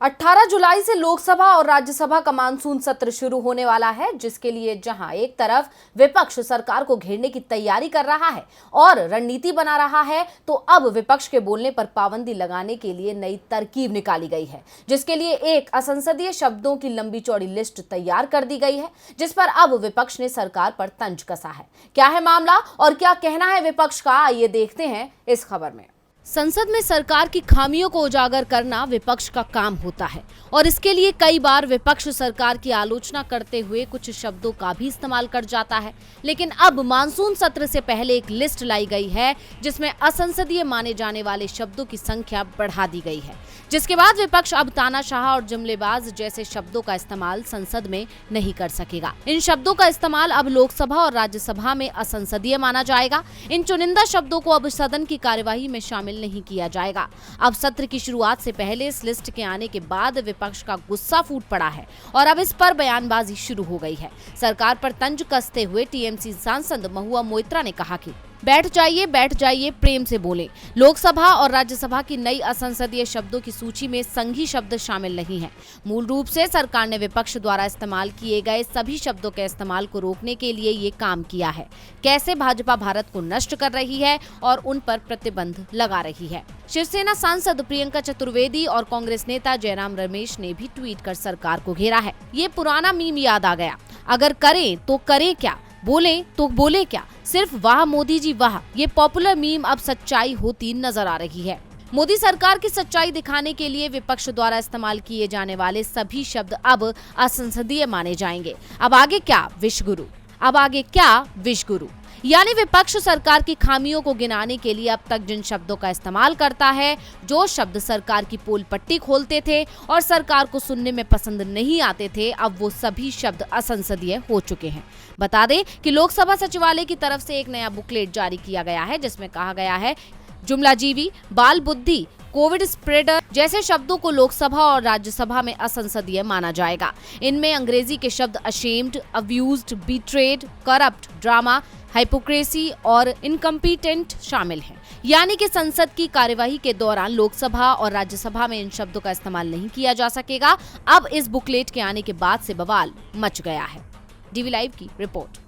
18 जुलाई से लोकसभा और राज्यसभा का मानसून सत्र शुरू होने वाला है, जिसके लिए जहां एक तरफ विपक्ष सरकार को घेरने की तैयारी कर रहा है और रणनीति बना रहा है, तो अब विपक्ष के बोलने पर पाबंदी लगाने के लिए नई तरकीब निकाली गई है, जिसके लिए एक असंसदीय शब्दों की लंबी चौड़ी लिस्ट तैयार कर दी गई है, जिस पर अब विपक्ष ने सरकार पर तंज कसा है। क्या है मामला और क्या कहना है विपक्ष का, आइए देखते हैं इस खबर में। संसद में सरकार की खामियों को उजागर करना विपक्ष का काम होता है और इसके लिए कई बार विपक्ष सरकार की आलोचना करते हुए कुछ शब्दों का भी इस्तेमाल कर जाता है। लेकिन अब मानसून सत्र से पहले एक लिस्ट लाई गई है, जिसमें असंसदीय माने जाने वाले शब्दों की संख्या बढ़ा दी गई है, जिसके बाद विपक्ष अब तानाशाह और जुमलेबाज जैसे शब्दों का इस्तेमाल संसद में नहीं कर सकेगा। इन शब्दों का इस्तेमाल अब लोकसभा और राज्यसभा में असंसदीय माना जाएगा। इन चुनिंदा शब्दों को अब सदन की कार्यवाही में शामिल नहीं किया जाएगा। अब सत्र की शुरुआत से पहले इस लिस्ट के आने के बाद विपक्ष का गुस्सा फूट पड़ा है और अब इस पर बयानबाजी शुरू हो गई है। सरकार पर तंज कसते हुए टीएमसी सांसद महुआ मोइत्रा ने कहा कि बैठ जाइए, प्रेम से बोलें। लोकसभा और राज्यसभा की नई असंसदीय शब्दों की सूची में संघी शब्द शामिल नहीं है। मूल रूप से सरकार ने विपक्ष द्वारा इस्तेमाल किए गए सभी शब्दों के इस्तेमाल को रोकने के लिए ये काम किया है। कैसे भाजपा भारत को नष्ट कर रही है और उन पर प्रतिबंध लगा रही है। शिवसेना सांसद प्रियंका चतुर्वेदी और कांग्रेस नेता जयराम रमेश ने भी ट्वीट कर सरकार को घेरा है। ये पुराना मीम याद आ गया, अगर करें तो करें क्या, बोले तो बोले क्या, सिर्फ वाह मोदी जी वाह। ये पॉपुलर मीम अब सच्चाई होती नजर आ रही है। मोदी सरकार की सच्चाई दिखाने के लिए विपक्ष द्वारा इस्तेमाल किए जाने वाले सभी शब्द अब असंसदीय माने जाएंगे। अब आगे क्या विष गुरु, यानी विपक्ष सरकार की खामियों को गिनाने के लिए अब तक जिन शब्दों का इस्तेमाल करता है, जो शब्द सरकार की पोल पट्टी खोलते थे और सरकार को सुनने में पसंद नहीं आते थे, अब वो सभी शब्द असंसदीय हो चुके हैं। बता दें कि लोकसभा सचिवालय की तरफ से एक नया बुकलेट जारी किया गया है, जिसमें कहा गया है जुमलाजीवी, बाल बुद्धि, कोविड स्प्रेडर जैसे शब्दों को लोकसभा और राज्यसभा में असंसदीय माना जाएगा। इनमें अंग्रेजी के शब्द ashamed, abused, betrayed, corrupt, drama, hypocrisy और इनकम्पिटेंट शामिल हैं। यानी कि संसद की कार्यवाही के दौरान लोकसभा और राज्यसभा में इन शब्दों का इस्तेमाल नहीं किया जा सकेगा। अब इस बुकलेट के आने के बाद से बवाल मच गया है। डीवी लाइव की रिपोर्ट।